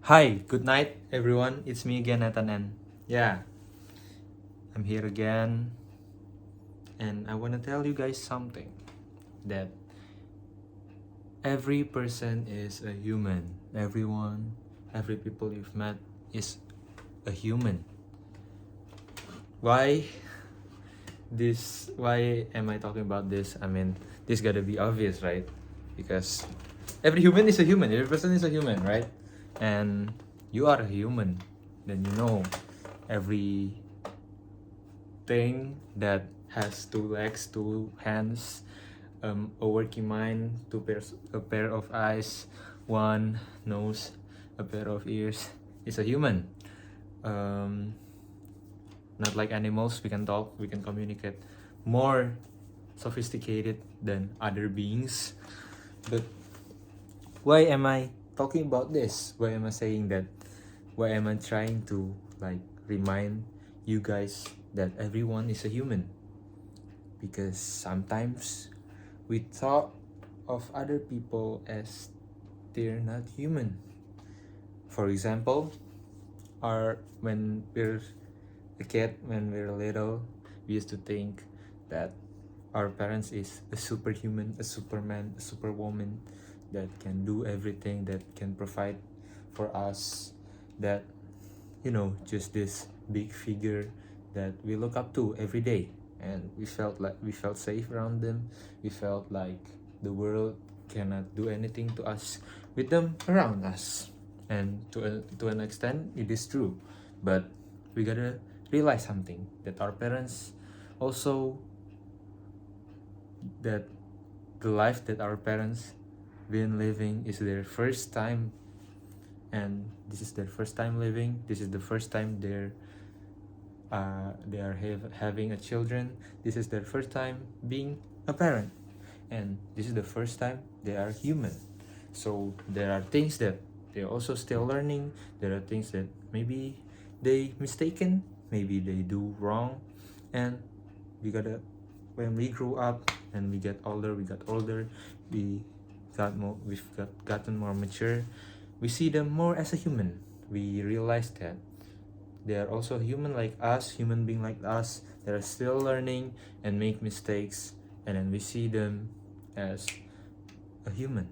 Hi, good night, everyone. It's me again, Nathan, and yeah, I'm here again, and I want to tell you guys something that every person is a human. Everyone, every people you've met is a human. Why this? Why am I talking about this? I mean, this gotta be obvious, right? Because every human is a human. Every person is a human, right? And you are a human. Then you know every thing that has two legs, two hands, a working mind, a pair of eyes, one nose, a pair of ears is a human. Um, Not like animals, we can talk, we can communicate, more sophisticated than other beings. But why am I talking about this? Why am I saying that? Why am I trying to like remind you guys that everyone is a human? Because sometimes we thought of other people as they're not human. For example, when we're a kid, when we're little, we used to think that our parents is a superhuman, a superman, a superwoman that can do everything, that can provide for us, that just this big figure that we look up to every day, and we felt safe around them. We felt like the world cannot do anything to us with them around us. And to an extent it is true, but we gotta realize something, that our parents also, that the life that our parents been living is their first time, and this is their first time living. This is the first time they are having a children. This is their first time being a parent, and this is the first time they are human. So there are things that they're also still learning. There are things that maybe they mistaken, maybe they do wrong, and we gotta, when we grew up and we got older, we we've gotten more mature. We see them more as a human. We realize that they are also human like us, human being like us. They are still learning and make mistakes, and then we see them as a human,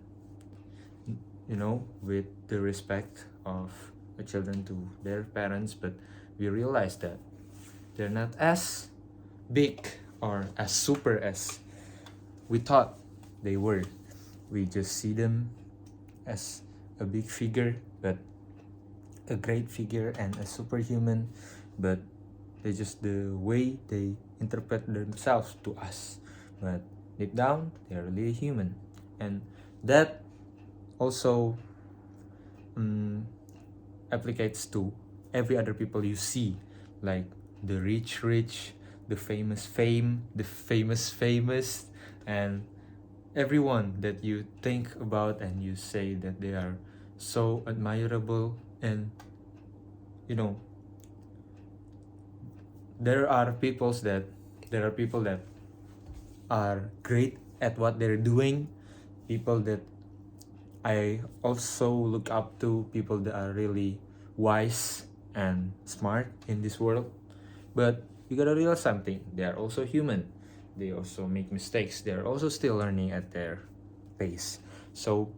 with the respect of the children to their parents. But we realize that they're not as big or as super as we thought they were. We just see them as a big figure, but a great figure and a superhuman, but it's just the way they interpret themselves to us. But deep down, they're really human, and that also applicates to every other people you see, like the rich, the famous, and everyone that you think about and you say that they are so admirable. And you know there are people that are great at what they're doing, people that I also look up to, people that are really wise and smart in this world. But you gotta realize something, they are also human. They also make mistakes. They are also still learning at their pace. So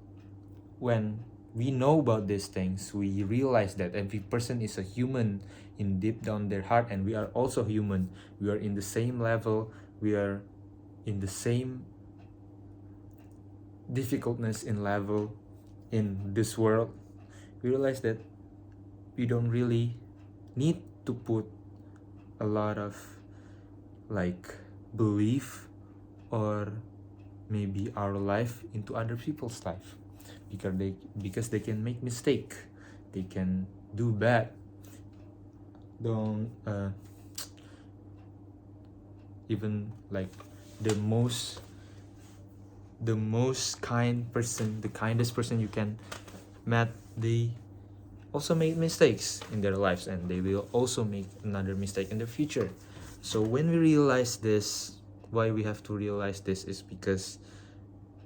when we know about these things, we realize that every person is a human in deep down their heart, and we are also human. We are in the same level. We are in the same difficultness in level in this world. We realize that we don't really need to put a lot of like belief or maybe our life into other people's life, because they can make mistake, they can do bad. Don't even like the most kind person, the kindest person you can met, they also make mistakes in their lives, and they will also make another mistake in the future. So when we realize this, why we have to realize this is because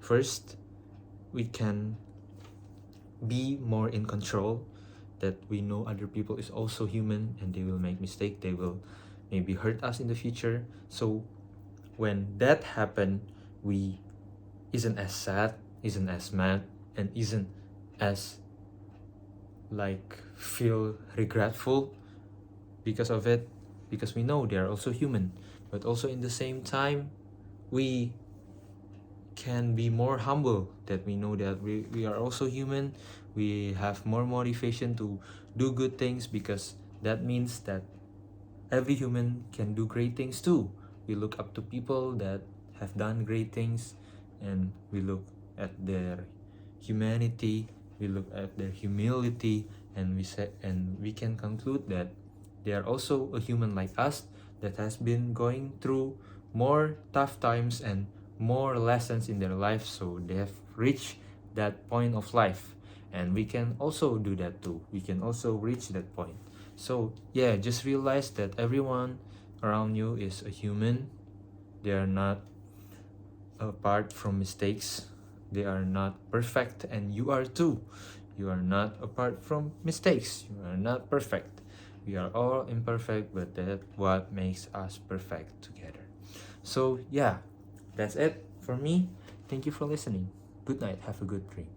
first, we can be more in control. that we know other people is also human and they will make mistake, they will maybe hurt us in the future. So when that happen, we isn't as sad, isn't as mad, and isn't as like feel regretful because of it, because we know they are also human. But also in the same time, we can be more humble that we know that we are also human. We have more motivation to do good things, because that means that every human can do great things too. We look up to people that have done great things, and we look at their humanity, we look at their humility, and we can conclude that they are also a human like us that has been going through more tough times and more lessons in their life, so they have reached that point of life, and we can also do that too. We can also reach that point. So yeah, just realize that everyone around you is a human. They are not apart from mistakes. They are not perfect, and you are too. You are not apart from mistakes. You are not perfect. We are all imperfect, but that's what makes us perfect together. So yeah, that's it for me. Thank you for listening. Good night. Have a good dream.